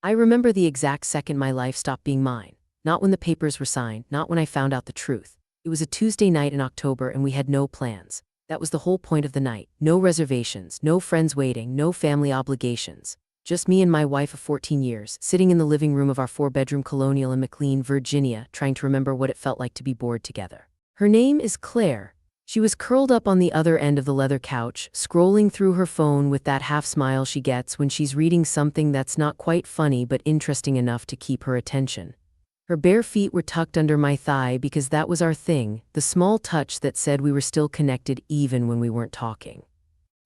I remember the exact second my life stopped being mine. Not when the papers were signed, not when I found out the truth. It was a Tuesday night in October and we had no plans. That was the whole point of the night. No reservations, no friends waiting, no family obligations. Just me and my wife of 14 years, sitting in the living room of our 4-bedroom colonial in McLean, Virginia, trying to remember what it felt like to be bored together. Her name is Claire. She was curled up on the other end of the leather couch, scrolling through her phone with that half smile she gets when she's reading something that's not quite funny but interesting enough to keep her attention. Her bare feet were tucked under my thigh because that was our thing, the small touch that said we were still connected even when we weren't talking.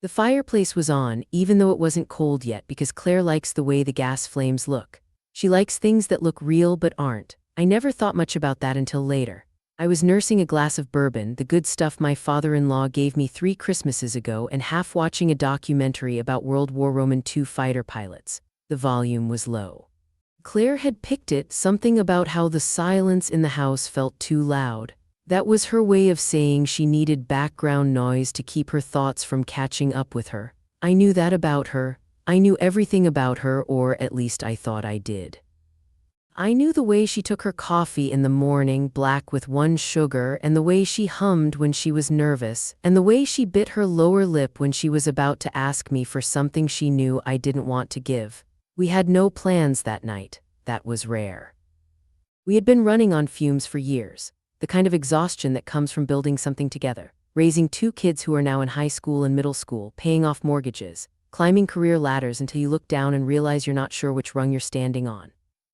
The fireplace was on, even though it wasn't cold yet, because Claire likes the way the gas flames look. She likes things that look real but aren't. I never thought much about that until later. I was nursing a glass of bourbon, the good stuff my father-in-law gave me 3 Christmases ago, and half watching a documentary about World War II fighter pilots. The volume was low. Claire had picked it, something about how the silence in the house felt too loud. That was her way of saying she needed background noise to keep her thoughts from catching up with her. I knew that about her. I knew everything about her, or at least I thought I did. I knew the way she took her coffee in the morning, black with 1 sugar, and the way she hummed when she was nervous, and the way she bit her lower lip when she was about to ask me for something she knew I didn't want to give. We had no plans that night. That was rare. We had been running on fumes for years. The kind of exhaustion that comes from building something together, raising 2 kids who are now in high school and middle school, paying off mortgages, climbing career ladders until you look down and realize you're not sure which rung you're standing on.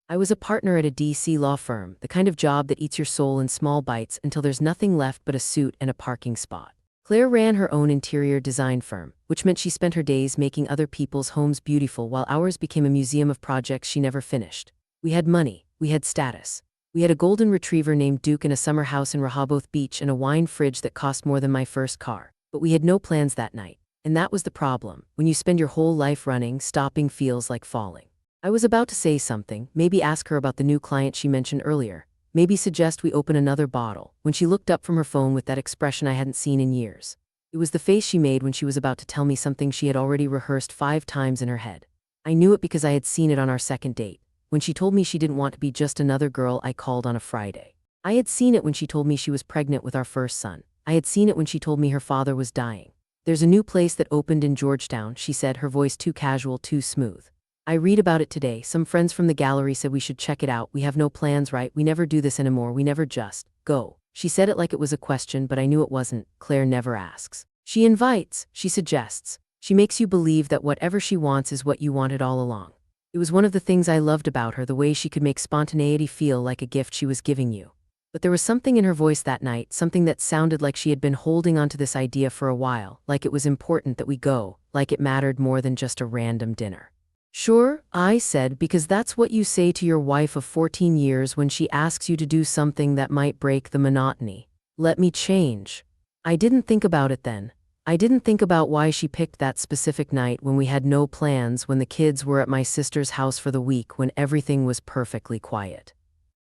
I was a partner at a DC law firm, the kind of job that eats your soul in small bites until there's nothing left but a suit and a parking spot. Claire ran her own interior design firm, which meant she spent her days making other people's homes beautiful while ours became a museum of projects she never finished. We had money, we had status. We had a golden retriever named Duke and a summer house in Rehoboth Beach and a wine fridge that cost more than my first car. But we had no plans that night. And that was the problem. When you spend your whole life running, stopping feels like falling. I was about to say something, maybe ask her about the new client she mentioned earlier, maybe suggest we open another bottle, when she looked up from her phone with that expression I hadn't seen in years. It was the face she made when she was about to tell me something she had already rehearsed 5 times in her head. I knew it because I had seen it on our second date, when she told me she didn't want to be just another girl I called on a Friday. I had seen it when she told me she was pregnant with our first son. I had seen it when she told me her father was dying. There's a new place that opened in Georgetown, she said, her voice too casual, too smooth. I read about it today. Some friends from the gallery said we should check it out. We have no plans, right? We never do this anymore. We never just go. She said it like it was a question, but I knew it wasn't. Claire never asks. She invites, she suggests. She makes you believe that whatever she wants is what you wanted all along. It was one of the things I loved about her, the way she could make spontaneity feel like a gift she was giving you. But there was something in her voice that night, something that sounded like she had been holding onto this idea for a while, like it was important that we go, like it mattered more than just a random dinner. Sure, I said, because that's what you say to your wife of 14 years when she asks you to do something that might break the monotony. Let me change. I didn't think about it then. I didn't think about why she picked that specific night when we had no plans, when the kids were at my sister's house for the week, when everything was perfectly quiet.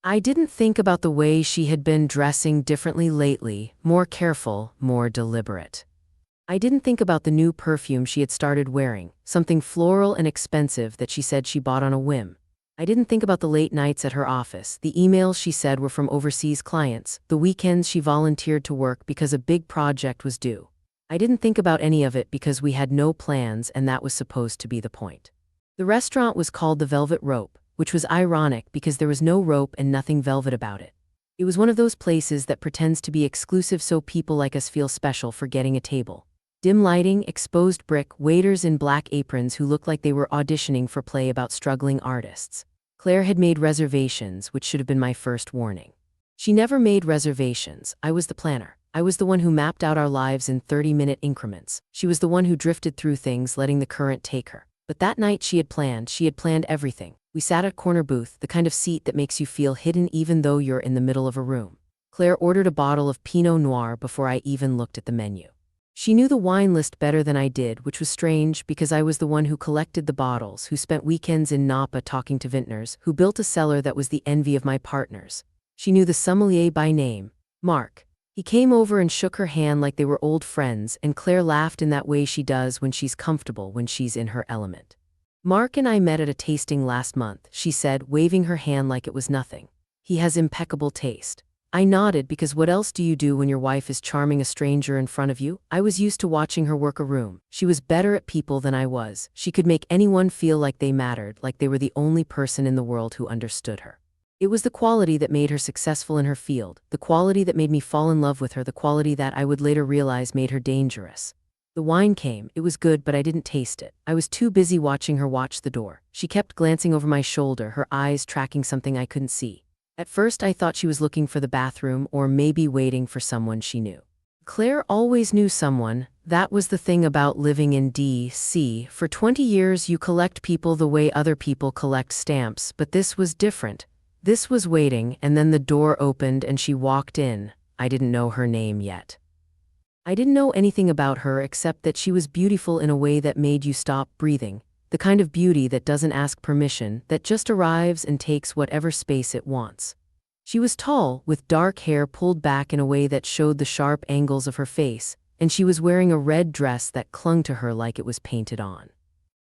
I didn't think about the way she had been dressing differently lately, more careful, more deliberate. I didn't think about the new perfume she had started wearing, something floral and expensive that she said she bought on a whim. I didn't think about the late nights at her office, the emails she said were from overseas clients, the weekends she volunteered to work because a big project was due. I didn't think about any of it because we had no plans, and that was supposed to be the point. The restaurant was called the Velvet Rope, which was ironic because there was no rope and nothing velvet about it. It was one of those places that pretends to be exclusive so people like us feel special for getting a table. Dim lighting, exposed brick, waiters in black aprons who looked like they were auditioning for play about struggling artists. Claire had made reservations, which should have been my first warning. She never made reservations. I was the planner. I was the one who mapped out our lives in 30-minute increments. She was the one who drifted through things, letting the current take her. But that night she had planned everything. We sat at a corner booth, the kind of seat that makes you feel hidden even though you're in the middle of a room. Claire ordered a bottle of Pinot Noir before I even looked at the menu. She knew the wine list better than I did, which was strange because I was the one who collected the bottles, who spent weekends in Napa talking to vintners, who built a cellar that was the envy of my partners. She knew the sommelier by name, Mark. He came over and shook her hand like they were old friends, and Claire laughed in that way she does when she's comfortable, when she's in her element. Mark and I met at a tasting last month, she said, waving her hand like it was nothing. He has impeccable taste. I nodded because what else do you do when your wife is charming a stranger in front of you? I was used to watching her work a room. She was better at people than I was. She could make anyone feel like they mattered, like they were the only person in the world who understood her. It was the quality that made her successful in her field, the quality that made me fall in love with her, the quality that I would later realize made her dangerous. The wine came, it was good, but I didn't taste it. I was too busy watching her watch the door. She kept glancing over my shoulder, her eyes tracking something I couldn't see. At first I thought she was looking for the bathroom or maybe waiting for someone she knew. Claire always knew someone. That was the thing about living in D.C. For 20 years you collect people the way other people collect stamps, but this was different. This was waiting, and then the door opened and she walked in. I didn't know her name yet. I didn't know anything about her except that she was beautiful in a way that made you stop breathing. The kind of beauty that doesn't ask permission, that just arrives and takes whatever space it wants. She was tall, with dark hair pulled back in a way that showed the sharp angles of her face, and she was wearing a red dress that clung to her like it was painted on.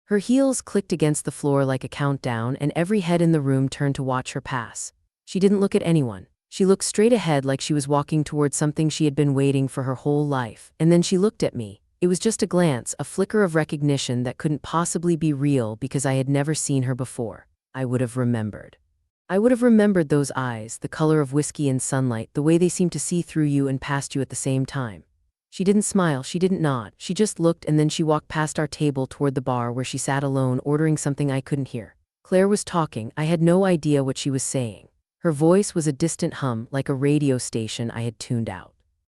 Her heels clicked against the floor like a countdown, and every head in the room turned to watch her pass. She didn't look at anyone. She looked straight ahead like she was walking toward something she had been waiting for her whole life, and then she looked at me. It was just a glance, a flicker of recognition that couldn't possibly be real because I had never seen her before. I would have remembered. I would have remembered those eyes, the color of whiskey in sunlight, the way they seemed to see through you and past you at the same time. She didn't smile, she didn't nod, she just looked, and then she walked past our table toward the bar where she sat alone ordering something I couldn't hear. Claire was talking. I had no idea what she was saying. Her voice was a distant hum, like a radio station I had tuned out.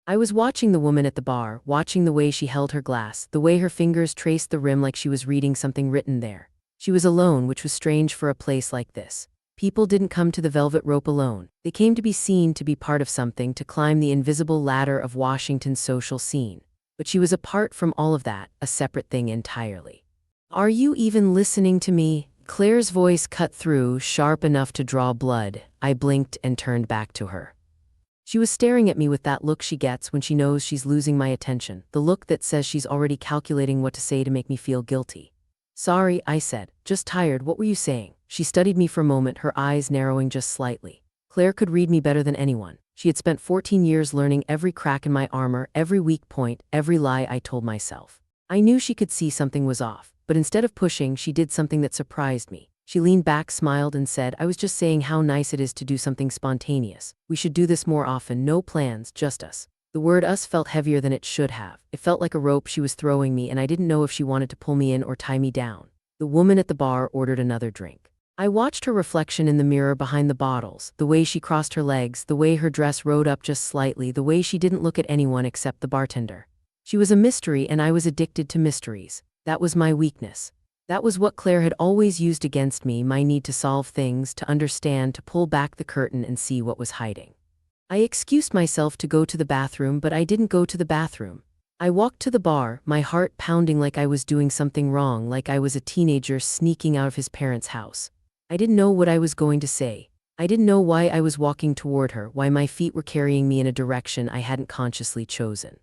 I was watching the woman at the bar, watching the way she held her glass, the way her fingers traced the rim like she was reading something written there. She was alone, which was strange for a place like this. People didn't come to the velvet rope alone. They came to be seen, to be part of something, to climb the invisible ladder of Washington's social scene. But she was apart from all of that, a separate thing entirely. Are you even listening to me? Claire's voice cut through, sharp enough to draw blood. I blinked and turned back to her. She was staring at me with that look she gets when she knows she's losing my attention, the look that says she's already calculating what to say to make me feel guilty. Sorry, I said. Just tired. What were you saying? She studied me for a moment, her eyes narrowing just slightly. Claire could read me better than anyone. She had spent 14 years learning every crack in my armor, every weak point, every lie I told myself. I knew she could see something was off, but instead of pushing, she did something that surprised me. She leaned back, smiled, and said, I was just saying how nice it is to do something spontaneous. We should do this more often. No plans, just us. The word us felt heavier than it should have. It felt like a rope she was throwing me, and I didn't know if she wanted to pull me in or tie me down. The woman at the bar ordered another drink. I watched her reflection in the mirror behind the bottles, the way she crossed her legs, the way her dress rode up just slightly, the way she didn't look at anyone except the bartender. She was a mystery, and I was addicted to mysteries. That was my weakness. That was what Claire had always used against me, my need to solve things, to understand, to pull back the curtain and see what was hiding. I excused myself to go to the bathroom, but I didn't go to the bathroom. I walked to the bar, my heart pounding like I was doing something wrong, like I was a teenager sneaking out of his parents' house. I didn't know what I was going to say. I didn't know why I was walking toward her, why my feet were carrying me in a direction I hadn't consciously chosen.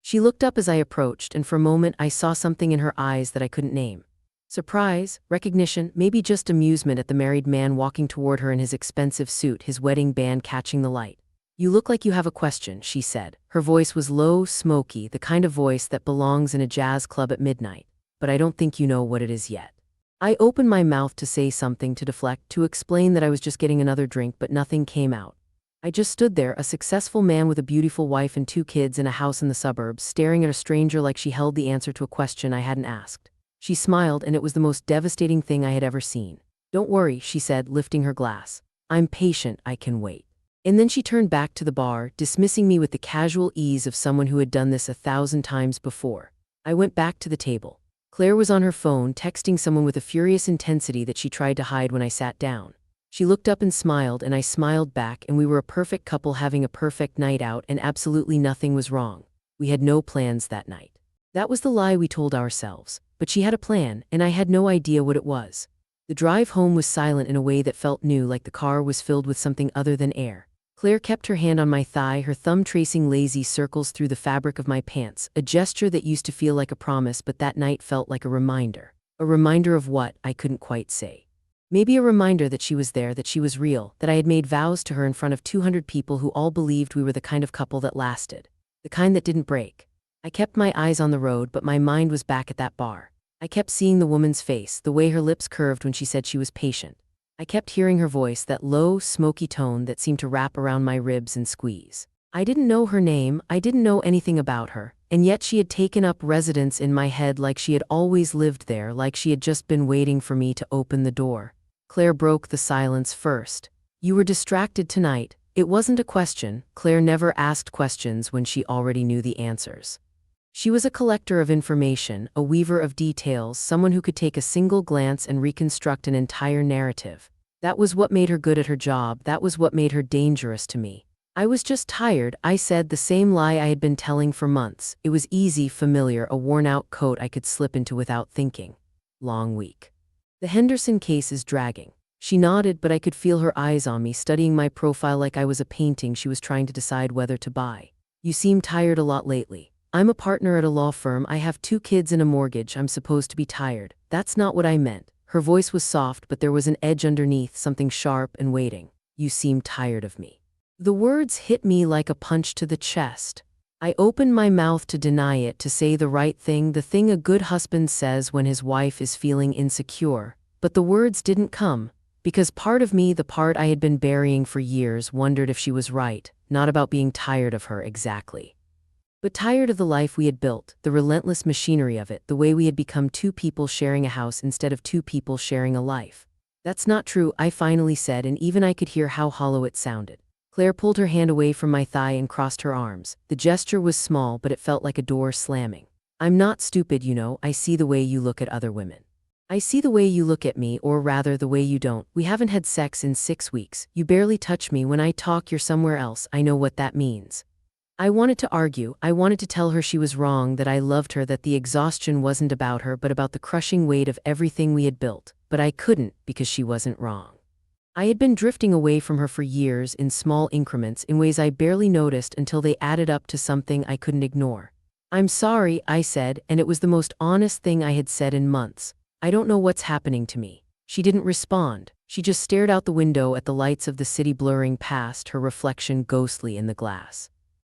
She looked up as I approached, and for a moment I saw something in her eyes that I couldn't name. Surprise, recognition, maybe just amusement at the married man walking toward her in his expensive suit, his wedding band catching the light. You look like you have a question, she said. Her voice was low, smoky, the kind of voice that belongs in a jazz club at midnight. But I don't think you know what it is yet. I opened my mouth to say something, to deflect, to explain that I was just getting another drink, but nothing came out. I just stood there, a successful man with a beautiful wife and 2 kids in a house in the suburbs, staring at a stranger like she held the answer to a question I hadn't asked. She smiled, and it was the most devastating thing I had ever seen. Don't worry, she said, lifting her glass. I'm patient, I can wait. And then she turned back to the bar, dismissing me with the casual ease of someone who had done this 1,000 times before. I went back to the table. Claire was on her phone, texting someone with a furious intensity that she tried to hide when I sat down. She looked up and smiled, and I smiled back, and we were a perfect couple having a perfect night out, and absolutely nothing was wrong. We had no plans that night. That was the lie we told ourselves. But she had a plan, and I had no idea what it was. The drive home was silent in a way that felt new, like the car was filled with something other than air. Claire kept her hand on my thigh, her thumb tracing lazy circles through the fabric of my pants, a gesture that used to feel like a promise but that night felt like a reminder. A reminder of what, I couldn't quite say. Maybe a reminder that she was there, that she was real, that I had made vows to her in front of 200 people who all believed we were the kind of couple that lasted. The kind that didn't break. I kept my eyes on the road, but my mind was back at that bar. I kept seeing the woman's face, the way her lips curved when she said she was patient. I kept hearing her voice, that low, smoky tone that seemed to wrap around my ribs and squeeze. I didn't know her name, I didn't know anything about her, and yet she had taken up residence in my head like she had always lived there, like she had just been waiting for me to open the door. Claire broke the silence first. You were distracted tonight. It wasn't a question. Claire never asked questions when she already knew the answers. She was a collector of information, a weaver of details, someone who could take a single glance and reconstruct an entire narrative. That was what made her good at her job, that was what made her dangerous to me. I was just tired, I said, the same lie I had been telling for months. It was easy, familiar, a worn-out coat I could slip into without thinking. Long week. The Henderson case is dragging. She nodded, but I could feel her eyes on me, studying my profile like I was a painting she was trying to decide whether to buy. You seem tired a lot lately. I'm a partner at a law firm, I have 2 kids and a mortgage, I'm supposed to be tired. That's not what I meant. Her voice was soft, but there was an edge underneath, something sharp and waiting. You seem tired of me. The words hit me like a punch to the chest. I opened my mouth to deny it, to say the right thing, the thing a good husband says when his wife is feeling insecure. But the words didn't come, because part of me, the part I had been burying for years, wondered if she was right, not about being tired of her exactly, but tired of the life we had built, the relentless machinery of it, the way we had become 2 people sharing a house instead of 2 people sharing a life. That's not true, I finally said, and even I could hear how hollow it sounded. Claire pulled her hand away from my thigh and crossed her arms. The gesture was small, but it felt like a door slamming. I'm not stupid, you know, I see the way you look at other women. I see the way you look at me, or rather the way you don't. We haven't had sex in 6 weeks. You barely touch me. When I talk, you're somewhere else. I know what that means. I wanted to argue. I wanted to tell her she was wrong, that I loved her, that the exhaustion wasn't about her but about the crushing weight of everything we had built. But I couldn't, because she wasn't wrong. I had been drifting away from her for years, in small increments, in ways I barely noticed until they added up to something I couldn't ignore. I'm sorry, I said, and it was the most honest thing I had said in months. I don't know what's happening to me. She didn't respond. She just stared out the window at the lights of the city blurring past, her reflection ghostly in the glass.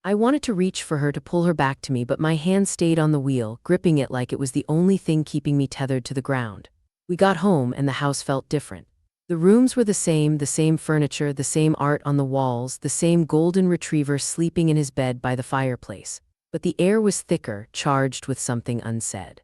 I wanted to reach for her, to pull her back to me, but my hand stayed on the wheel, gripping it like it was the only thing keeping me tethered to the ground. We got home and the house felt different. The rooms were the same furniture, the same art on the walls, the same golden retriever sleeping in his bed by the fireplace. But the air was thicker, charged with something unsaid.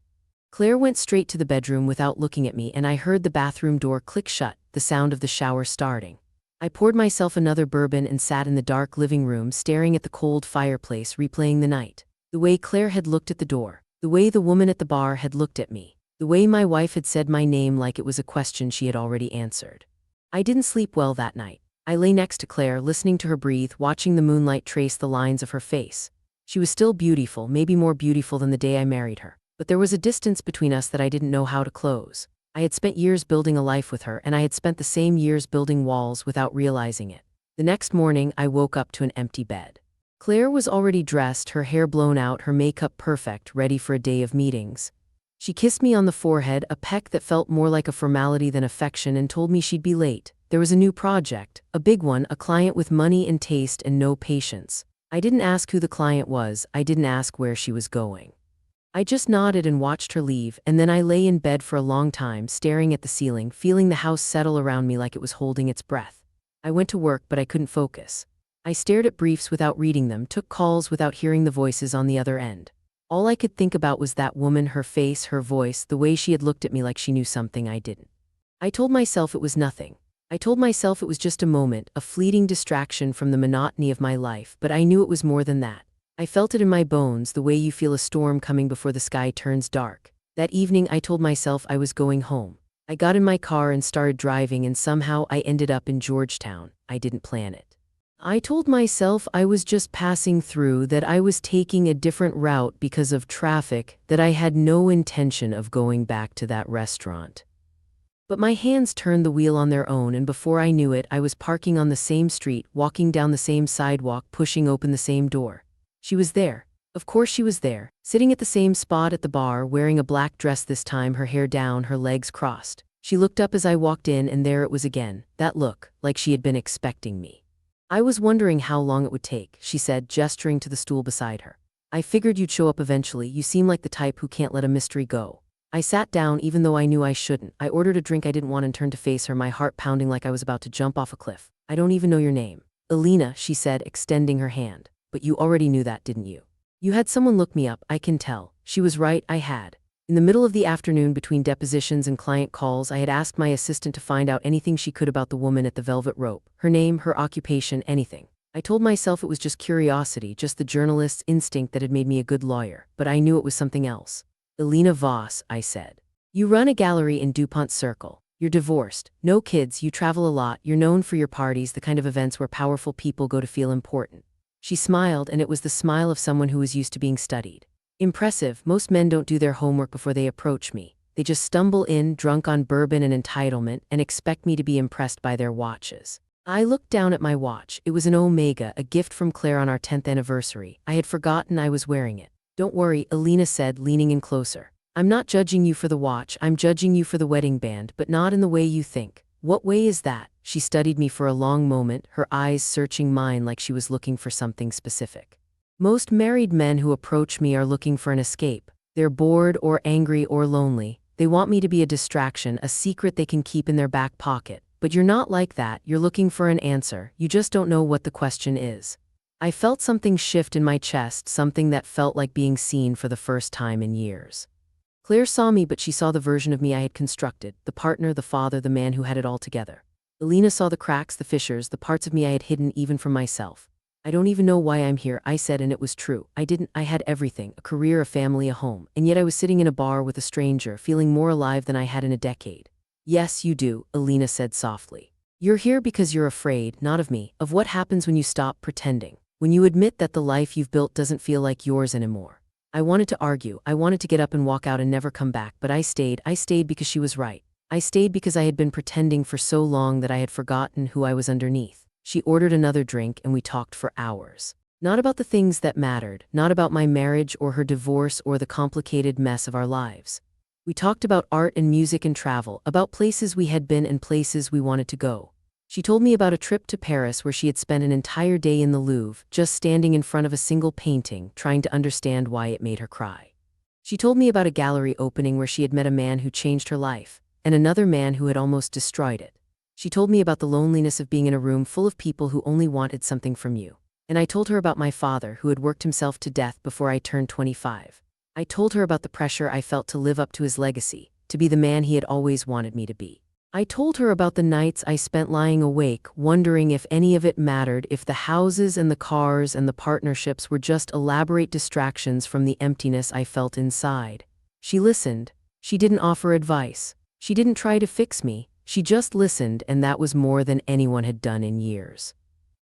Claire went straight to the bedroom without looking at me, and I heard the bathroom door click shut, the sound of the shower starting. I poured myself another bourbon and sat in the dark living room, staring at the cold fireplace, replaying the night. The way Claire had looked at the door. The way the woman at the bar had looked at me. The way my wife had said my name like it was a question she had already answered. I didn't sleep well that night. I lay next to Claire, listening to her breathe, watching the moonlight trace the lines of her face. She was still beautiful, maybe more beautiful than the day I married her. But there was a distance between us that I didn't know how to close. I had spent years building a life with her, and I had spent the same years building walls without realizing it. The next morning, I woke up to an empty bed. Claire was already dressed, her hair blown out, her makeup perfect, ready for a day of meetings. She kissed me on the forehead, a peck that felt more like a formality than affection, and told me she'd be late. There was a new project, a big one, a client with money and taste and no patience. I didn't ask who the client was, I didn't ask where she was going. I just nodded and watched her leave, and then I lay in bed for a long time, staring at the ceiling, feeling the house settle around me like it was holding its breath. I went to work, but I couldn't focus. I stared at briefs without reading them, took calls without hearing the voices on the other end. All I could think about was that woman, her face, her voice, the way she had looked at me like she knew something I didn't. I told myself it was nothing. I told myself it was just a moment, a fleeting distraction from the monotony of my life, but I knew it was more than that. I felt it in my bones, the way you feel a storm coming before the sky turns dark. That evening I told myself I was going home. I got in my car and started driving, and somehow I ended up in Georgetown. I didn't plan it. I told myself I was just passing through, that I was taking a different route because of traffic, that I had no intention of going back to that restaurant. But my hands turned the wheel on their own, and before I knew it, I was parking on the same street, walking down the same sidewalk, pushing open the same door. She was there. Of course she was there, sitting at the same spot at the bar, wearing a black dress this time, her hair down, her legs crossed. She looked up as I walked in, and there it was again, that look, like she had been expecting me. I was wondering how long it would take, she said, gesturing to the stool beside her. I figured you'd show up eventually. You seem like the type who can't let a mystery go. I sat down even though I knew I shouldn't. I ordered a drink I didn't want and turned to face her, my heart pounding like I was about to jump off a cliff. I don't even know your name. Elena, she said, extending her hand. But you already knew that, didn't you? You had someone look me up, I can tell. She was right, I had. In the middle of the afternoon between depositions and client calls, I had asked my assistant to find out anything she could about the woman at the velvet rope. Her name, her occupation, anything. I told myself it was just curiosity, just the journalist's instinct that had made me a good lawyer, but I knew it was something else. Elena Voss, I said. You run a gallery in DuPont Circle. You're divorced, no kids, you travel a lot, you're known for your parties, the kind of events where powerful people go to feel important. She smiled, and it was the smile of someone who was used to being studied. Impressive. Most men don't do their homework before they approach me. They just stumble in, drunk on bourbon and entitlement, and expect me to be impressed by their watches. I looked down at my watch. It was an Omega, a gift from Claire on our 10th anniversary. I had forgotten I was wearing it. Don't worry, Elena said, leaning in closer. I'm not judging you for the watch, I'm judging you for the wedding band, but not in the way you think. What way is that? She studied me for a long moment, her eyes searching mine like she was looking for something specific. Most married men who approach me are looking for an escape. They're bored or angry or lonely. They want me to be a distraction, a secret they can keep in their back pocket. But you're not like that. You're looking for an answer. You just don't know what the question is. I felt something shift in my chest, something that felt like being seen for the first time in years. Claire saw me, but she saw the version of me I had constructed, the partner, the father, the man who had it all together. Elena saw the cracks, the fissures, the parts of me I had hidden even from myself. I don't even know why I'm here, I said, and it was true. I had everything, a career, a family, a home, and yet I was sitting in a bar with a stranger, feeling more alive than I had in a decade. Yes, you do, Elena said softly. You're here because you're afraid, not of me, of what happens when you stop pretending, when you admit that the life you've built doesn't feel like yours anymore. I wanted to argue, I wanted to get up and walk out and never come back, but I stayed because she was right. I stayed because I had been pretending for so long that I had forgotten who I was underneath. She ordered another drink and we talked for hours. Not about the things that mattered, not about my marriage or her divorce or the complicated mess of our lives. We talked about art and music and travel, about places we had been and places we wanted to go. She told me about a trip to Paris where she had spent an entire day in the Louvre, just standing in front of a single painting, trying to understand why it made her cry. She told me about a gallery opening where she had met a man who changed her life, and another man who had almost destroyed it. She told me about the loneliness of being in a room full of people who only wanted something from you. And I told her about my father who had worked himself to death before I turned 25. I told her about the pressure I felt to live up to his legacy, to be the man he had always wanted me to be. I told her about the nights I spent lying awake, wondering if any of it mattered, if the houses and the cars and the partnerships were just elaborate distractions from the emptiness I felt inside. She listened. She didn't offer advice. She didn't try to fix me. She just listened, and that was more than anyone had done in years.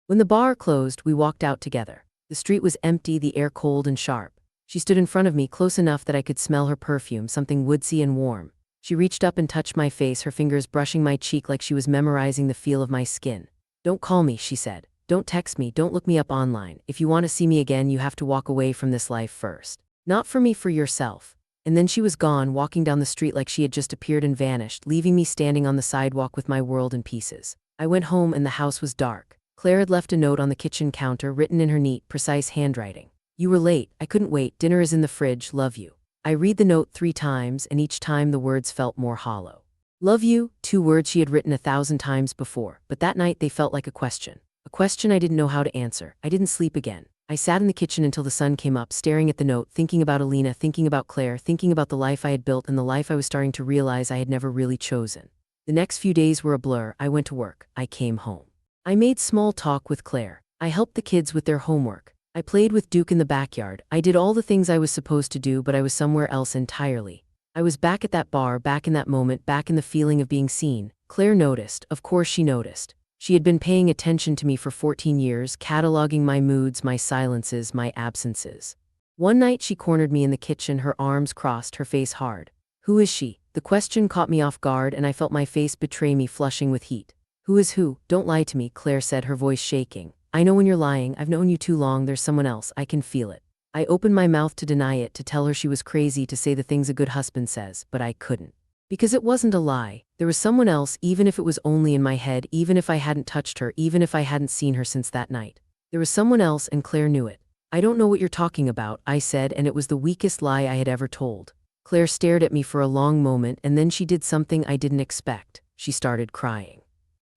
When the bar closed, we walked out together. The street was empty, the air cold and sharp. She stood in front of me, close enough that I could smell her perfume, something woodsy and warm. She reached up and touched my face, her fingers brushing my cheek like she was memorizing the feel of my skin. Don't call me, she said. Don't text me, don't look me up online. If you want to see me again, you have to walk away from this life first. Not for me, for yourself. And then she was gone, walking down the street like she had just appeared and vanished, leaving me standing on the sidewalk with my world in pieces. I went home and the house was dark. Claire had left a note on the kitchen counter, written in her neat, precise handwriting. You were late, I couldn't wait, dinner is in the fridge, love you. I read the note 3 times, and each time the words felt more hollow. Love you, 2 words she had written 1,000 times before, but that night they felt like a question. A question I didn't know how to answer. I didn't sleep again. I sat in the kitchen until the sun came up, staring at the note, thinking about Elena, thinking about Claire, thinking about the life I had built and the life I was starting to realize I had never really chosen. The next few days were a blur. I went to work. I came home. I made small talk with Claire. I helped the kids with their homework. I played with Duke in the backyard. I did all the things I was supposed to do, but I was somewhere else entirely. I was back at that bar, back in that moment, back in the feeling of being seen. Claire noticed. Of course she noticed. She had been paying attention to me for 14 years, cataloging my moods, my silences, my absences. One night she cornered me in the kitchen, her arms crossed, her face hard. Who is she? The question caught me off guard, and I felt my face betray me, flushing with heat. Who is who? Don't lie to me, Claire said, her voice shaking. I know when you're lying. I've known you too long. There's someone else. I can feel it. I opened my mouth to deny it, to tell her she was crazy, to say the things a good husband says, but I couldn't. Because it wasn't a lie. There was someone else, even if it was only in my head, even if I hadn't touched her, even if I hadn't seen her since that night. There was someone else, and Claire knew it. I don't know what you're talking about, I said, and it was the weakest lie I had ever told. Claire stared at me for a long moment, and then she did something I didn't expect. She started crying.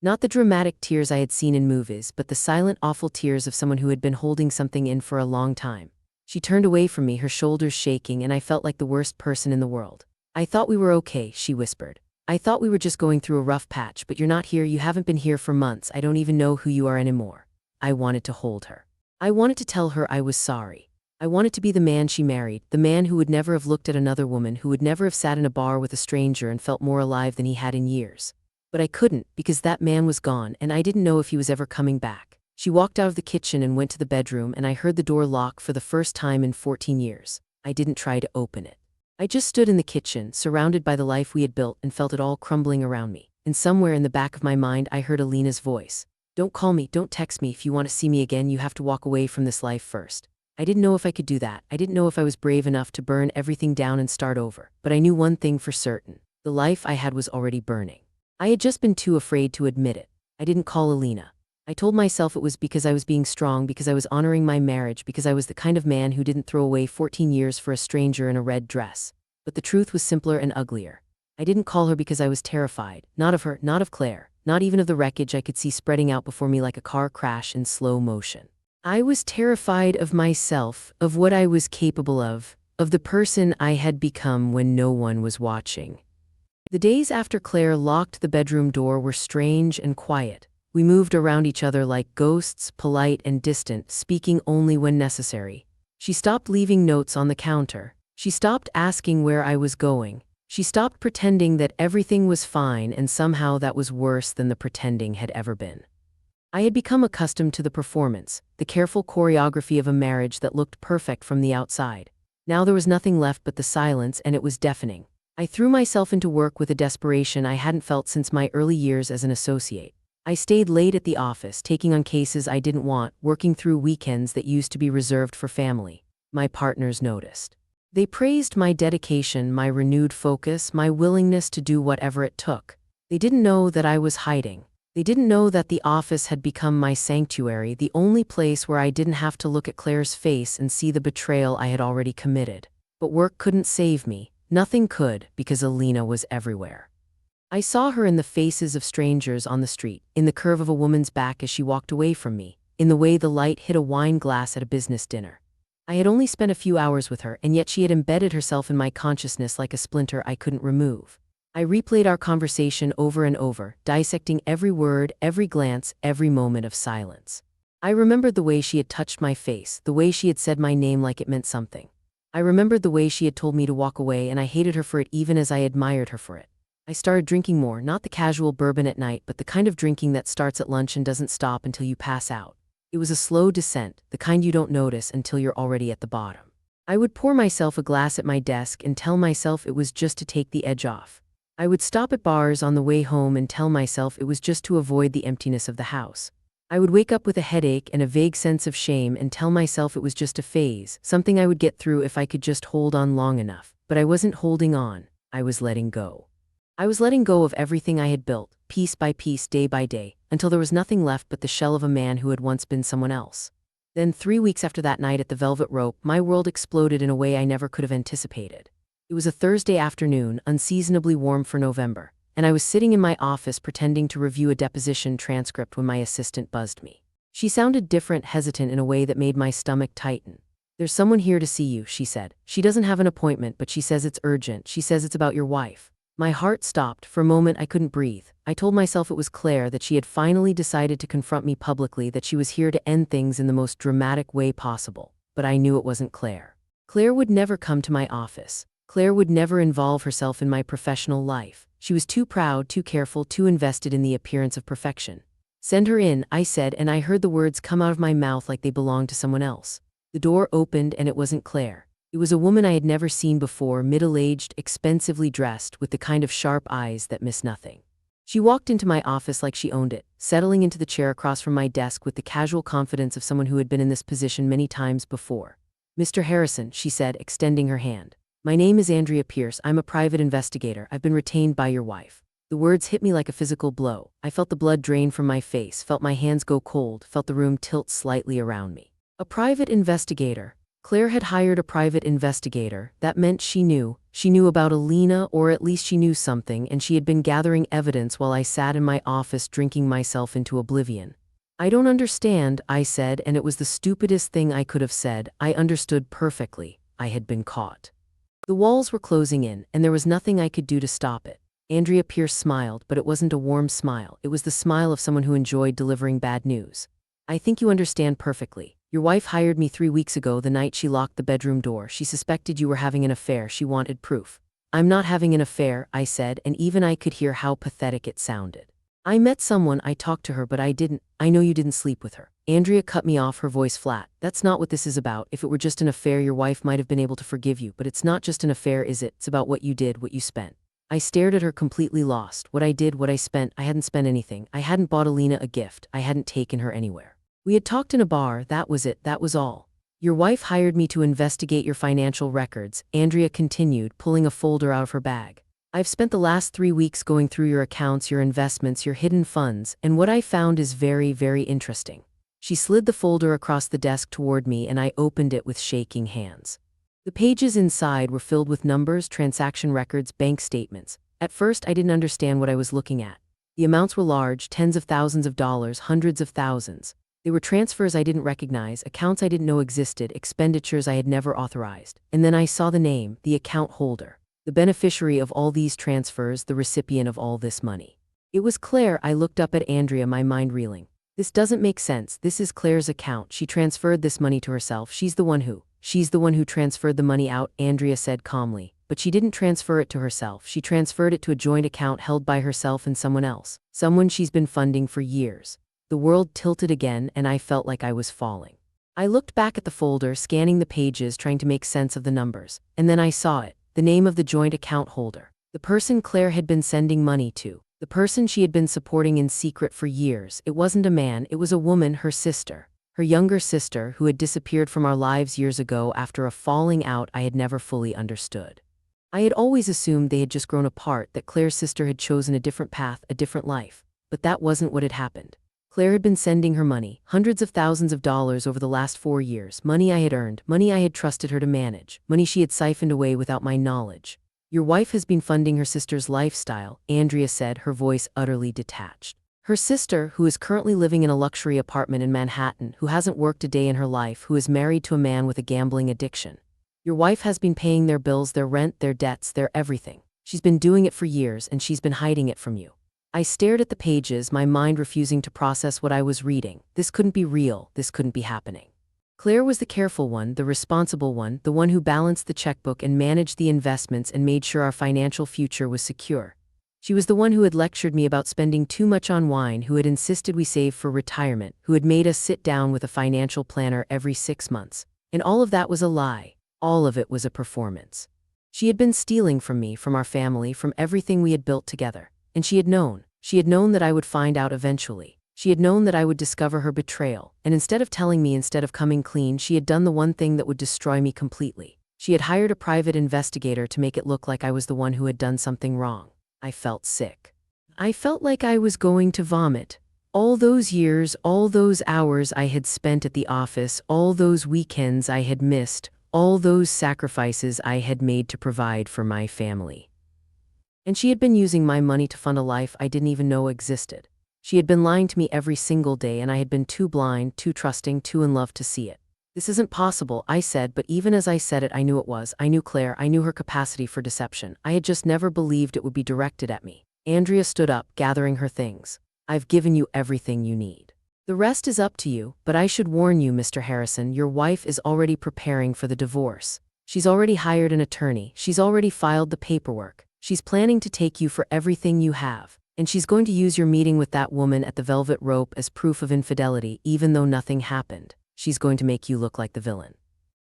Not the dramatic tears I had seen in movies, but the silent, awful tears of someone who had been holding something in for a long time. She turned away from me, her shoulders shaking, and I felt like the worst person in the world. I thought we were okay, she whispered. I thought we were just going through a rough patch, but you're not here, you haven't been here for months, I don't even know who you are anymore. I wanted to hold her. I wanted to tell her I was sorry. I wanted to be the man she married, the man who would never have looked at another woman, who would never have sat in a bar with a stranger and felt more alive than he had in years. But I couldn't, because that man was gone, and I didn't know if he was ever coming back. She walked out of the kitchen and went to the bedroom, and I heard the door lock for the first time in 14 years. I didn't try to open it. I just stood in the kitchen, surrounded by the life we had built, and felt it all crumbling around me. And somewhere in the back of my mind I heard Alina's voice. Don't call me, don't text me, if you want to see me again you have to walk away from this life first. I didn't know if I could do that. I didn't know if I was brave enough to burn everything down and start over. But I knew one thing for certain. The life I had was already burning. I had just been too afraid to admit it. I didn't call Alina. I told myself it was because I was being strong, because I was honoring my marriage, because I was the kind of man who didn't throw away 14 years for a stranger in a red dress. But the truth was simpler and uglier. I didn't call her because I was terrified. Not of her, not of Claire, not even of the wreckage I could see spreading out before me like a car crash in slow motion. I was terrified of myself, of what I was capable of the person I had become when no one was watching. The days after Claire locked the bedroom door were strange and quiet. We moved around each other like ghosts, polite and distant, speaking only when necessary. She stopped leaving notes on the counter. She stopped asking where I was going. She stopped pretending that everything was fine, and somehow that was worse than the pretending had ever been. I had become accustomed to the performance, the careful choreography of a marriage that looked perfect from the outside. Now there was nothing left but the silence, and it was deafening. I threw myself into work with a desperation I hadn't felt since my early years as an associate. I stayed late at the office, taking on cases I didn't want, working through weekends that used to be reserved for family. My partners noticed. They praised my dedication, my renewed focus, my willingness to do whatever it took. They didn't know that I was hiding. They didn't know that the office had become my sanctuary, the only place where I didn't have to look at Claire's face and see the betrayal I had already committed. But work couldn't save me. Nothing could, because Alina was everywhere. I saw her in the faces of strangers on the street, in the curve of a woman's back as she walked away from me, in the way the light hit a wine glass at a business dinner. I had only spent a few hours with her, and yet she had embedded herself in my consciousness like a splinter I couldn't remove. I replayed our conversation over and over, dissecting every word, every glance, every moment of silence. I remembered the way she had touched my face, the way she had said my name like it meant something. I remembered the way she had told me to walk away, and I hated her for it even as I admired her for it. I started drinking more, not the casual bourbon at night, but the kind of drinking that starts at lunch and doesn't stop until you pass out. It was a slow descent, the kind you don't notice until you're already at the bottom. I would pour myself a glass at my desk and tell myself it was just to take the edge off. I would stop at bars on the way home and tell myself it was just to avoid the emptiness of the house. I would wake up with a headache and a vague sense of shame and tell myself it was just a phase, something I would get through if I could just hold on long enough. But I wasn't holding on, I was letting go. I was letting go of everything I had built, piece by piece, day by day, until there was nothing left but the shell of a man who had once been someone else. Then 3 weeks after that night at the Velvet Rope, my world exploded in a way I never could have anticipated. It was a Thursday afternoon, unseasonably warm for November, and I was sitting in my office pretending to review a deposition transcript when my assistant buzzed me. She sounded different, hesitant in a way that made my stomach tighten. "There's someone here to see you," she said. "She doesn't have an appointment, but she says it's urgent. She says it's about your wife." My heart stopped. For a moment I couldn't breathe. I told myself it was Claire, that she had finally decided to confront me publicly, that she was here to end things in the most dramatic way possible. But I knew it wasn't Claire. Claire would never come to my office. Claire would never involve herself in my professional life. She was too proud, too careful, too invested in the appearance of perfection. "Send her in," I said, and I heard the words come out of my mouth like they belonged to someone else. The door opened, and it wasn't Claire. It was a woman I had never seen before, middle-aged, expensively dressed, with the kind of sharp eyes that miss nothing. She walked into my office like she owned it, settling into the chair across from my desk with the casual confidence of someone who had been in this position many times before. Mr. Harrison, she said, extending her hand. My name is Andrea Pierce. I'm a private investigator. I've been retained by your wife. The words hit me like a physical blow. I felt the blood drain from my face, felt my hands go cold, felt the room tilt slightly around me. A private investigator. Claire had hired a private investigator. That meant she knew. She knew about Alina, or at least she knew something, and she had been gathering evidence while I sat in my office drinking myself into oblivion. I don't understand, I said, and it was the stupidest thing I could have said. I understood perfectly. I had been caught. The walls were closing in, and there was nothing I could do to stop it. Andrea Pierce smiled, but it wasn't a warm smile. It was the smile of someone who enjoyed delivering bad news. I think you understand perfectly. Your wife hired me 3 weeks ago the night she locked the bedroom door. She suspected you were having an affair. She wanted proof. I'm not having an affair, I said, and even I could hear how pathetic it sounded. I met someone, I talked to her, but I didn't. I know you didn't sleep with her. Andrea cut me off, her voice flat. That's not what this is about. If it were just an affair, your wife might have been able to forgive you, but it's not just an affair, is it? It's about what you did, what you spent. I stared at her, completely lost. What I did, what I spent. I hadn't spent anything. I hadn't bought Alina a gift. I hadn't taken her anywhere. We had talked in a bar, that was it, that was all. Your wife hired me to investigate your financial records, Andrea continued, pulling a folder out of her bag. I've spent the last 3 weeks going through your accounts, your investments, your hidden funds, and what I found is very, very interesting. She slid the folder across the desk toward me, and I opened it with shaking hands. The pages inside were filled with numbers, transaction records, bank statements. At first, I didn't understand what I was looking at. The amounts were large, tens of thousands of dollars, hundreds of thousands. They were transfers I didn't recognize, accounts I didn't know existed, expenditures I had never authorized. And then I saw the name, the account holder, the beneficiary of all these transfers, the recipient of all this money. It was Claire. I looked up at Andrea, my mind reeling. This doesn't make sense. This is Claire's account. She transferred this money to herself. She's the one who transferred the money out, Andrea said calmly. But she didn't transfer it to herself. She transferred it to a joint account held by herself and someone else. Someone she's been funding for years. The world tilted again, and I felt like I was falling. I looked back at the folder, scanning the pages, trying to make sense of the numbers. And then I saw it, the name of the joint account holder. The person Claire had been sending money to. The person she had been supporting in secret for years. It wasn't a man, it was a woman, her sister. Her younger sister, who had disappeared from our lives years ago after a falling out I had never fully understood. I had always assumed they had just grown apart, that Claire's sister had chosen a different path, a different life. But that wasn't what had happened. Claire had been sending her money, hundreds of thousands of dollars over the last 4 years, money I had earned, money I had trusted her to manage, money she had siphoned away without my knowledge. Your wife has been funding her sister's lifestyle, Andrea said, her voice utterly detached. Her sister, who is currently living in a luxury apartment in Manhattan, who hasn't worked a day in her life, who is married to a man with a gambling addiction. Your wife has been paying their bills, their rent, their debts, their everything. She's been doing it for years, and she's been hiding it from you. I stared at the pages, my mind refusing to process what I was reading. This couldn't be real, this couldn't be happening. Claire was the careful one, the responsible one, the one who balanced the checkbook and managed the investments and made sure our financial future was secure. She was the one who had lectured me about spending too much on wine, who had insisted we save for retirement, who had made us sit down with a financial planner every 6 months. And all of that was a lie. All of it was a performance. She had been stealing from me, from our family, from everything we had built together. And she had known that I would find out eventually. She had known that I would discover her betrayal, and instead of telling me, instead of coming clean, she had done the one thing that would destroy me completely. She had hired a private investigator to make it look like I was the one who had done something wrong. I felt sick. I felt like I was going to vomit. All those years, all those hours I had spent at the office, all those weekends I had missed, all those sacrifices I had made to provide for my family. And she had been using my money to fund a life I didn't even know existed. She had been lying to me every single day, and I had been too blind, too trusting, too in love to see it. This isn't possible, I said, but even as I said it, I knew it was. I knew Claire, I knew her capacity for deception. I had just never believed it would be directed at me. Andrea stood up, gathering her things. I've given you everything you need. The rest is up to you, but I should warn you, Mr. Harrison, your wife is already preparing for the divorce. She's already hired an attorney. She's already filed the paperwork. She's planning to take you for everything you have, and she's going to use your meeting with that woman at the Velvet Rope as proof of infidelity, even though nothing happened. She's going to make you look like the villain.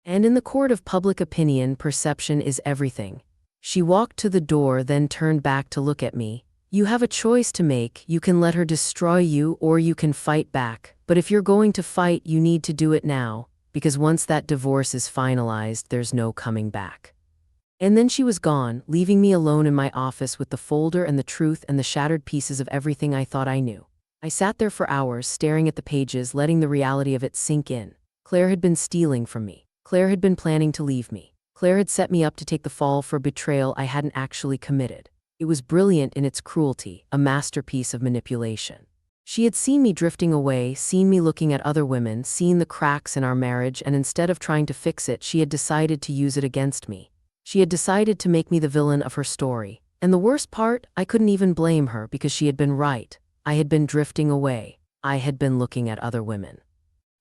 And in the court of public opinion, perception is everything. She walked to the door, then turned back to look at me. You have a choice to make. You can let her destroy you, or you can fight back. But if you're going to fight, you need to do it now, because once that divorce is finalized, there's no coming back. And then she was gone, leaving me alone in my office with the folder and the truth and the shattered pieces of everything I thought I knew. I sat there for hours, staring at the pages, letting the reality of it sink in. Claire had been stealing from me. Claire had been planning to leave me. Claire had set me up to take the fall for betrayal I hadn't actually committed. It was brilliant in its cruelty, a masterpiece of manipulation. She had seen me drifting away, seen me looking at other women, seen the cracks in our marriage, and instead of trying to fix it, she had decided to use it against me. She had decided to make me the villain of her story. And the worst part, I couldn't even blame her because she had been right. I had been drifting away. I had been looking at other women.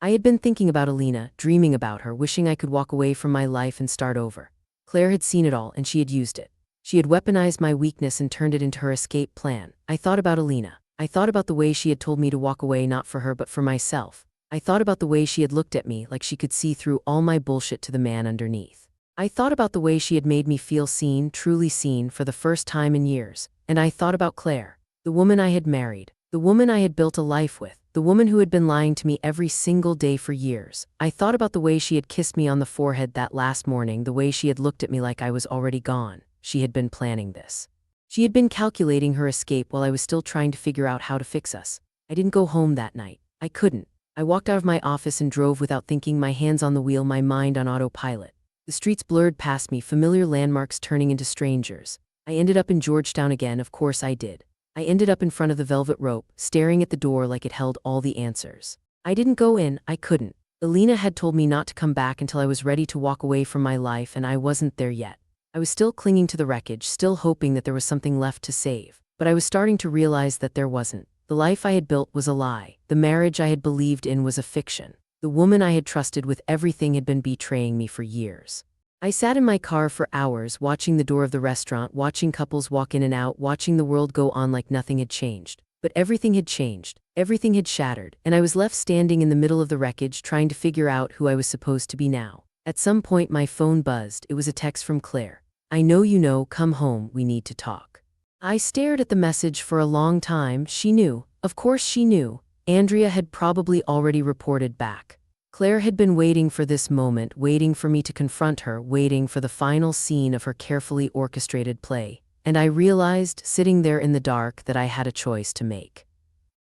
I had been thinking about Alina, dreaming about her, wishing I could walk away from my life and start over. Claire had seen it all and she had used it. She had weaponized my weakness and turned it into her escape plan. I thought about Alina. I thought about the way she had told me to walk away, not for her but for myself. I thought about the way she had looked at me like she could see through all my bullshit to the man underneath. I thought about the way she had made me feel seen, truly seen, for the first time in years. And I thought about Claire, the woman I had married, the woman I had built a life with, the woman who had been lying to me every single day for years. I thought about the way she had kissed me on the forehead that last morning, the way she had looked at me like I was already gone. She had been planning this. She had been calculating her escape while I was still trying to figure out how to fix us. I didn't go home that night. I couldn't. I walked out of my office and drove without thinking, my hands on the wheel, my mind on autopilot. The streets blurred past me, familiar landmarks turning into strangers. I ended up in Georgetown again, of course I did. I ended up in front of the velvet rope, staring at the door like it held all the answers. I didn't go in, I couldn't. Alina had told me not to come back until I was ready to walk away from my life, and I wasn't there yet. I was still clinging to the wreckage, still hoping that there was something left to save. But I was starting to realize that there wasn't. The life I had built was a lie. The marriage I had believed in was a fiction. The woman I had trusted with everything had been betraying me for years. I sat in my car for hours, watching the door of the restaurant, watching couples walk in and out, watching the world go on like nothing had changed. But everything had changed. Everything had shattered, and I was left standing in the middle of the wreckage, trying to figure out who I was supposed to be now. At some point my phone buzzed. It was a text from Claire. "I know you know, come home, we need to talk." I stared at the message for a long time. She knew. Of course she knew. Andrea had probably already reported back. Claire had been waiting for this moment, waiting for me to confront her, waiting for the final scene of her carefully orchestrated play. And I realized, sitting there in the dark, that I had a choice to make.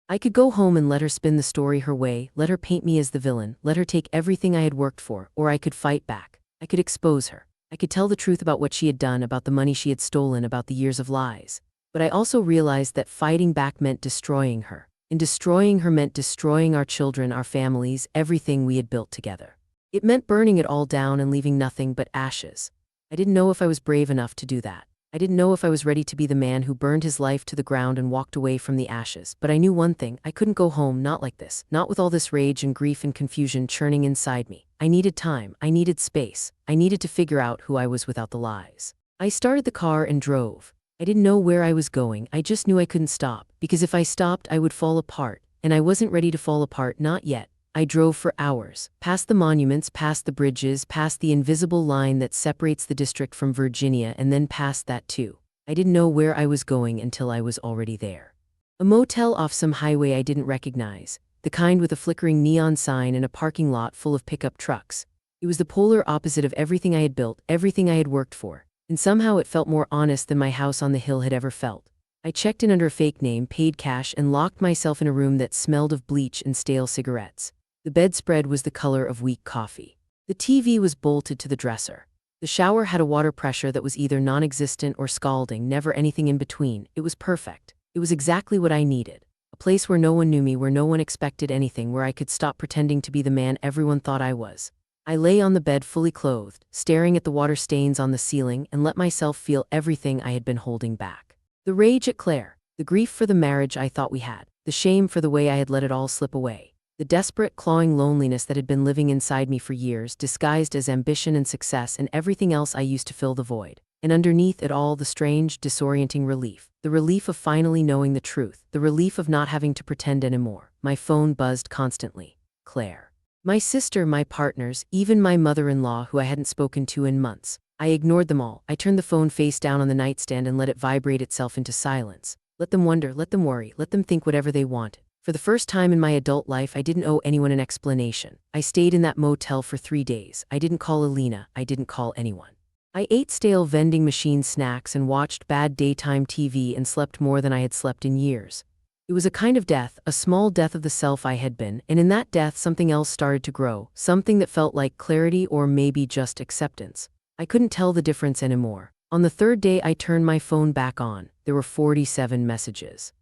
I could go home and let her spin the story her way, let her paint me as the villain, let her take everything I had worked for, or I could fight back. I could expose her. I could tell the truth about what she had done, about the money she had stolen, about the years of lies. But I also realized that fighting back meant destroying her. And destroying her meant destroying our children, our families, everything we had built together. It meant burning it all down and leaving nothing but ashes. I didn't know if I was brave enough to do that. I didn't know if I was ready to be the man who burned his life to the ground and walked away from the ashes. But I knew one thing: I couldn't go home, not like this, not with all this rage and grief and confusion churning inside me. I needed time, I needed space, I needed to figure out who I was without the lies. I started the car and drove. I didn't know where I was going, I just knew I couldn't stop, because if I stopped I would fall apart, and I wasn't ready to fall apart, not yet. I drove for hours, past the monuments, past the bridges, past the invisible line that separates the district from Virginia, and then past that too. I didn't know where I was going until I was already there. A motel off some highway I didn't recognize, the kind with a flickering neon sign and a parking lot full of pickup trucks. It was the polar opposite of everything I had built, everything I had worked for. And somehow it felt more honest than my house on the hill had ever felt. I checked in under a fake name, paid cash, and locked myself in a room that smelled of bleach and stale cigarettes. The bedspread was the color of weak coffee. The TV was bolted to the dresser. The shower had a water pressure that was either non-existent or scalding, never anything in between. It was perfect. It was exactly what I needed. A place where no one knew me, where no one expected anything, where I could stop pretending to be the man everyone thought I was. I lay on the bed fully clothed, staring at the water stains on the ceiling, and let myself feel everything I had been holding back. The rage at Claire, the grief for the marriage I thought we had, the shame for the way I had let it all slip away, the desperate, clawing loneliness that had been living inside me for years, disguised as ambition and success and everything else I used to fill the void. And underneath it all, the strange, disorienting relief, the relief of finally knowing the truth, the relief of not having to pretend anymore. My phone buzzed constantly. Claire. My sister, my partners, even my mother-in-law, who I hadn't spoken to in months. I ignored them all. I turned the phone face down on the nightstand and let it vibrate itself into silence. Let them wonder, let them worry, let them think whatever they wanted. For the first time in my adult life, I didn't owe anyone an explanation. I stayed in that motel for 3 days. I didn't call Alina. I didn't call anyone. I ate stale vending machine snacks and watched bad daytime TV and slept more than I had slept in years. It was a kind of death, a small death of the self I had been, and in that death something else started to grow, something that felt like clarity or maybe just acceptance. I couldn't tell the difference anymore. On the third day I turned my phone back on. There were 47 messages.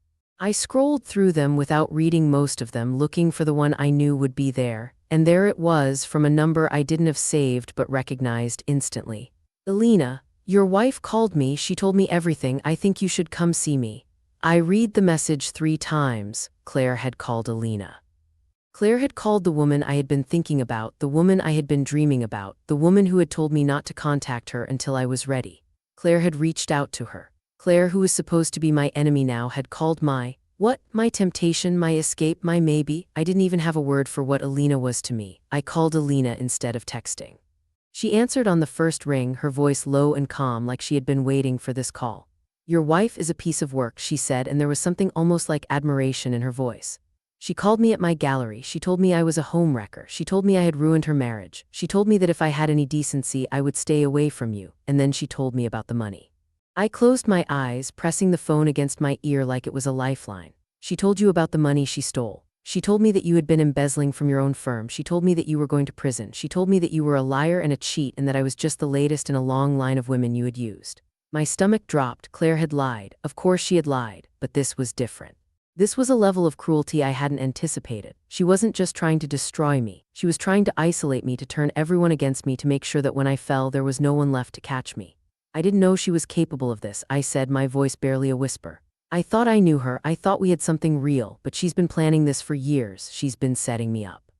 I scrolled through them without reading most of them, looking for the one I knew would be there, and there it was, from a number I didn't have saved but recognized instantly. Alina, your wife called me, she told me everything, I think you should come see me. I read the message 3 times. Claire had called Alina. Claire had called the woman I had been thinking about, the woman I had been dreaming about, the woman who had told me not to contact her until I was ready. Claire had reached out to her. Claire, who was supposed to be my enemy now, had called my temptation, my escape, my maybe. I didn't even have a word for what Alina was to me. I called Alina instead of texting. She answered on the first ring, her voice low and calm, like she had been waiting for this call. Your wife is a piece of work, she said, and there was something almost like admiration in her voice. She called me at my gallery. She told me I was a homewrecker. She told me I had ruined her marriage. She told me that if I had any decency, I would stay away from you. And then she told me about the money. I closed my eyes, pressing the phone against my ear like it was a lifeline. She told you about the money she stole. She told me that you had been embezzling from your own firm. She told me that you were going to prison. She told me that you were a liar and a cheat and that I was just the latest in a long line of women you had used. My stomach dropped. Claire had lied. Of course she had lied, but this was different. This was a level of cruelty I hadn't anticipated. She wasn't just trying to destroy me. She was trying to isolate me, to turn everyone against me, to make sure that when I fell, there was no one left to catch me. I didn't know she was capable of this, I said, my voice barely a whisper. I thought I knew her. I thought we had something real, but she's been planning this for years. She's been setting me up.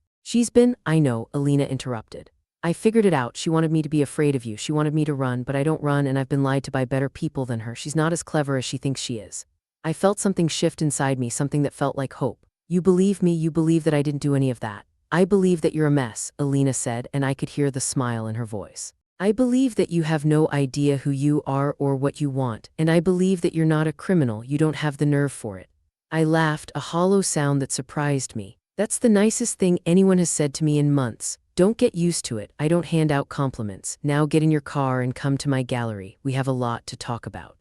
I know, Alina interrupted. I figured it out. She wanted me to be afraid of you. She wanted me to run, but I don't run, and I've been lied to by better people than her. She's not as clever as she thinks she is. I felt something shift inside me, something that felt like hope. You believe me, you believe that I didn't do any of that. I believe that you're a mess, Alina said, and I could hear the smile in her voice. I believe that you have no idea who you are or what you want, and I believe that you're not a criminal, you don't have the nerve for it. I laughed, a hollow sound that surprised me. That's the nicest thing anyone has said to me in months. Don't get used to it. I don't hand out compliments. Now get in your car and come to my gallery. We have a lot to talk about.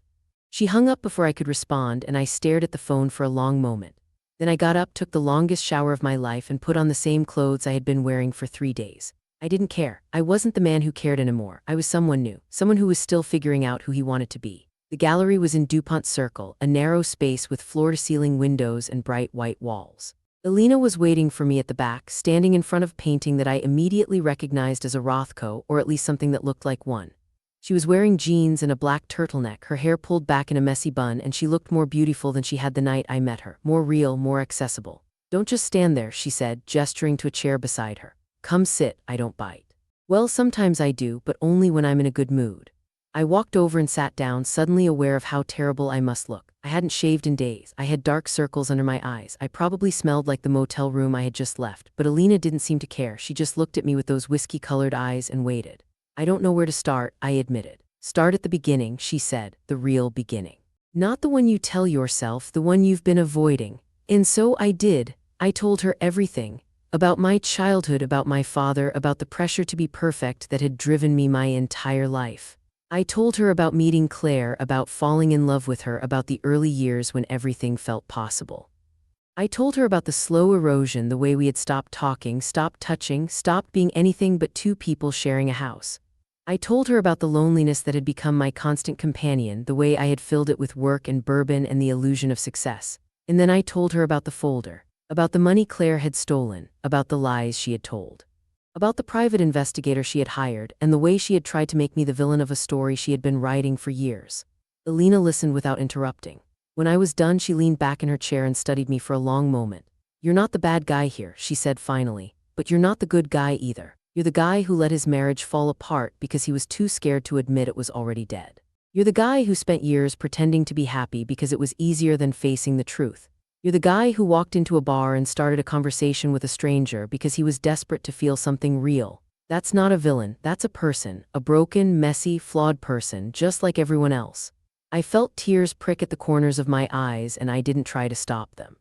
She hung up before I could respond, and I stared at the phone for a long moment. Then I got up, took the longest shower of my life, and put on the same clothes I had been wearing for 3 days. I didn't care. I wasn't the man who cared anymore. I was someone new, someone who was still figuring out who he wanted to be. The gallery was in DuPont Circle, a narrow space with floor-to-ceiling windows and bright white walls. Alina was waiting for me at the back, standing in front of a painting that I immediately recognized as a Rothko, or at least something that looked like one. She was wearing jeans and a black turtleneck, her hair pulled back in a messy bun, and she looked more beautiful than she had the night I met her, more real, more accessible. Don't just stand there, she said, gesturing to a chair beside her. Come sit, I don't bite. Well, sometimes I do, but only when I'm in a good mood. I walked over and sat down, suddenly aware of how terrible I must look. I hadn't shaved in days. I had dark circles under my eyes. I probably smelled like the motel room I had just left, but Alina didn't seem to care. She just looked at me with those whiskey-colored eyes and waited. I don't know where to start, I admitted. Start at the beginning, she said, the real beginning. Not the one you tell yourself, the one you've been avoiding. And so I did. I told her everything. About my childhood, about my father, about the pressure to be perfect that had driven me my entire life. I told her about meeting Claire, about falling in love with her, about the early years when everything felt possible. I told her about the slow erosion, the way we had stopped talking, stopped touching, stopped being anything but two people sharing a house. I told her about the loneliness that had become my constant companion, the way I had filled it with work and bourbon and the illusion of success. And then I told her about the folder. About the money Claire had stolen, about the lies she had told. About the private investigator she had hired, and the way she had tried to make me the villain of a story she had been writing for years. Alina listened without interrupting. When I was done, she leaned back in her chair and studied me for a long moment. You're not the bad guy here, she said finally, but you're not the good guy either. You're the guy who let his marriage fall apart because he was too scared to admit it was already dead. You're the guy who spent years pretending to be happy because it was easier than facing the truth. You're the guy who walked into a bar and started a conversation with a stranger because he was desperate to feel something real. That's not a villain, that's a person, a broken, messy, flawed person, just like everyone else. I felt tears prick at the corners of my eyes, and I didn't try to stop them.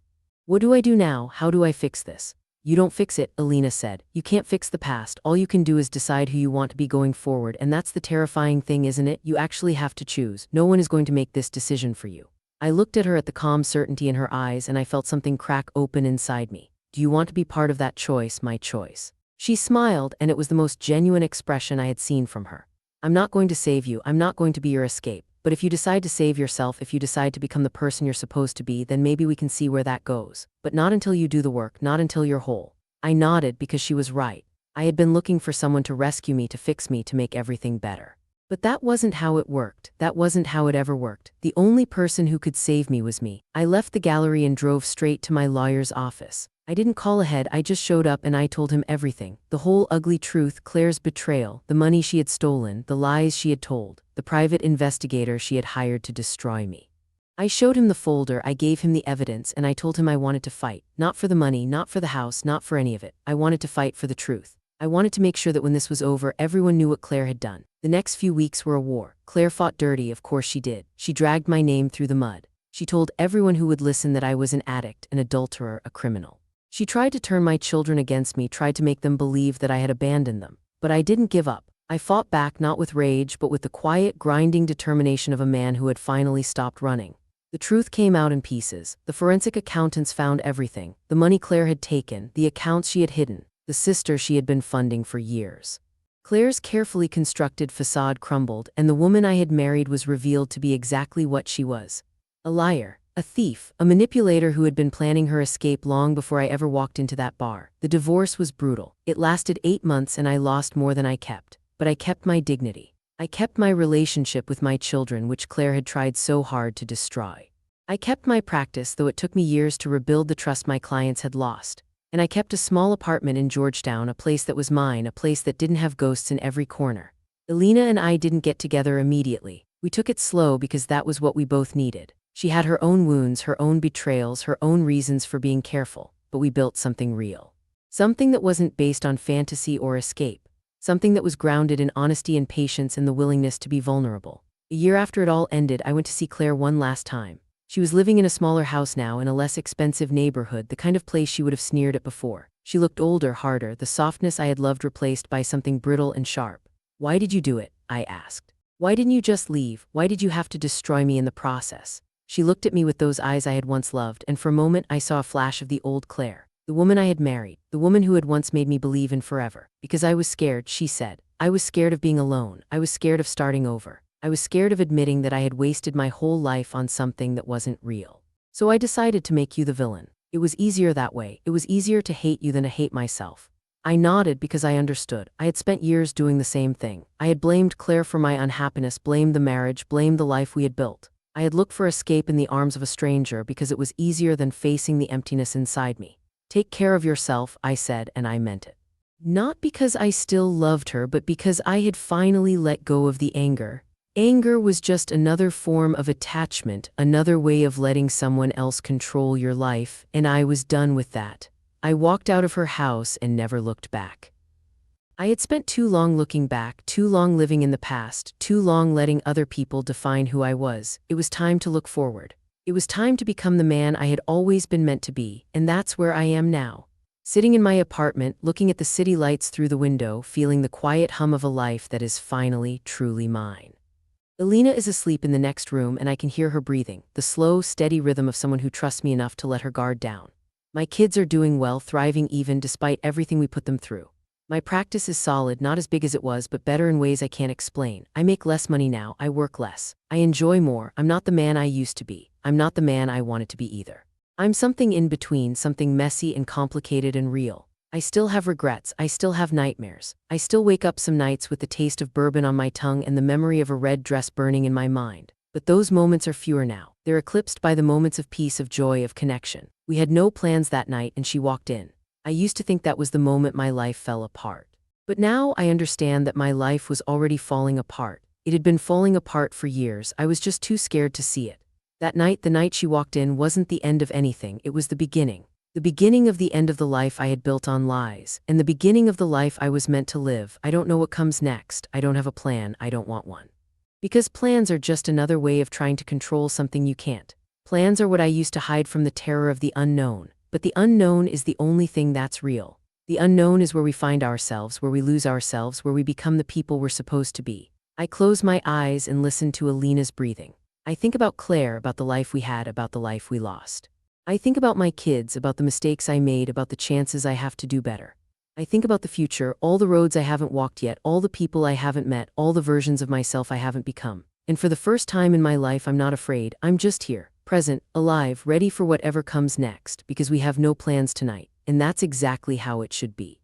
What do I do now? How do I fix this? You don't fix it, Alina said. You can't fix the past. All you can do is decide who you want to be going forward, and that's the terrifying thing, isn't it? You actually have to choose. No one is going to make this decision for you. I looked at her at the calm certainty in her eyes, and I felt something crack open inside me. Do you want to be part of that choice, my choice? She smiled, and it was the most genuine expression I had seen from her. I'm not going to save you. I'm not going to be your escape. But if you decide to save yourself, if you decide to become the person you're supposed to be, then maybe we can see where that goes. But not until you do the work, not until you're whole. I nodded because she was right. I had been looking for someone to rescue me, to fix me, to make everything better. But that wasn't how it worked. That wasn't how it ever worked. The only person who could save me was me. I left the gallery and drove straight to my lawyer's office. I didn't call ahead, I just showed up and I told him everything. The whole ugly truth, Claire's betrayal, the money she had stolen, the lies she had told, the private investigator she had hired to destroy me. I showed him the folder, I gave him the evidence, and I told him I wanted to fight. Not for the money, not for the house, not for any of it. I wanted to fight for the truth. I wanted to make sure that when this was over, everyone knew what Claire had done. The next few weeks were a war. Claire fought dirty, of course she did. She dragged my name through the mud. She told everyone who would listen that I was an addict, an adulterer, a criminal. She tried to turn my children against me, tried to make them believe that I had abandoned them. But I didn't give up. I fought back, not with rage, but with the quiet, grinding determination of a man who had finally stopped running. The truth came out in pieces. The forensic accountants found everything. The money Claire had taken, the accounts she had hidden, the sister she had been funding for years. Claire's carefully constructed facade crumbled, and the woman I had married was revealed to be exactly what she was. A liar, a thief, a manipulator who had been planning her escape long before I ever walked into that bar. The divorce was brutal. It lasted 8 months and I lost more than I kept. But I kept my dignity. I kept my relationship with my children, which Claire had tried so hard to destroy. I kept my practice, though it took me years to rebuild the trust my clients had lost. And I kept a small apartment in Georgetown, a place that was mine, a place that didn't have ghosts in every corner. Alina and I didn't get together immediately. We took it slow because that was what we both needed. She had her own wounds, her own betrayals, her own reasons for being careful, but we built something real. Something that wasn't based on fantasy or escape. Something that was grounded in honesty and patience and the willingness to be vulnerable. A year after it all ended, I went to see Claire one last time. She was living in a smaller house now, in a less expensive neighborhood, the kind of place she would have sneered at before. She looked older, harder, the softness I had loved replaced by something brittle and sharp. Why did you do it? I asked. Why didn't you just leave? Why did you have to destroy me in the process? She looked at me with those eyes I had once loved, and for a moment I saw a flash of the old Claire. The woman I had married, the woman who had once made me believe in forever. Because I was scared, she said. I was scared of being alone. I was scared of starting over. I was scared of admitting that I had wasted my whole life on something that wasn't real. So I decided to make you the villain. It was easier that way. It was easier to hate you than to hate myself. I nodded because I understood. I had spent years doing the same thing. I had blamed Claire for my unhappiness, blamed the marriage, blamed the life we had built. I had looked for escape in the arms of a stranger because it was easier than facing the emptiness inside me. Take care of yourself, I said, and I meant it. Not because I still loved her, but because I had finally let go of the anger. Anger was just another form of attachment, another way of letting someone else control your life, and I was done with that. I walked out of her house and never looked back. I had spent too long looking back, too long living in the past, too long letting other people define who I was. It was time to look forward. It was time to become the man I had always been meant to be, and that's where I am now. Sitting in my apartment, looking at the city lights through the window, feeling the quiet hum of a life that is finally, truly mine. Alina is asleep in the next room and I can hear her breathing, the slow, steady rhythm of someone who trusts me enough to let her guard down. My kids are doing well, thriving even despite everything we put them through. My practice is solid, not as big as it was, but better in ways I can't explain. I make less money now, I work less. I enjoy more. I'm not the man I used to be. I'm not the man I wanted to be either. I'm something in between, something messy and complicated and real. I still have regrets, I still have nightmares. I still wake up some nights with the taste of bourbon on my tongue and the memory of a red dress burning in my mind. But those moments are fewer now. They're eclipsed by the moments of peace, of joy, of connection. We had no plans that night and she walked in. I used to think that was the moment my life fell apart. But now I understand that my life was already falling apart. It had been falling apart for years. I was just too scared to see it. That night, the night she walked in, wasn't the end of anything. It was the beginning. The beginning of the end of the life I had built on lies. And the beginning of the life I was meant to live. I don't know what comes next. I don't have a plan. I don't want one. Because plans are just another way of trying to control something you can't. Plans are what I used to hide from the terror of the unknown. But the unknown is the only thing that's real. The unknown is where we find ourselves, where we lose ourselves, where we become the people we're supposed to be. I close my eyes and listen to Alina's breathing. I think about Claire, about the life we had, about the life we lost. I think about my kids, about the mistakes I made, about the chances I have to do better. I think about the future, all the roads I haven't walked yet, all the people I haven't met, all the versions of myself I haven't become. And for the first time in my life, I'm not afraid. I'm just here, present, alive, ready for whatever comes next, because we have no plans tonight. And that's exactly how it should be.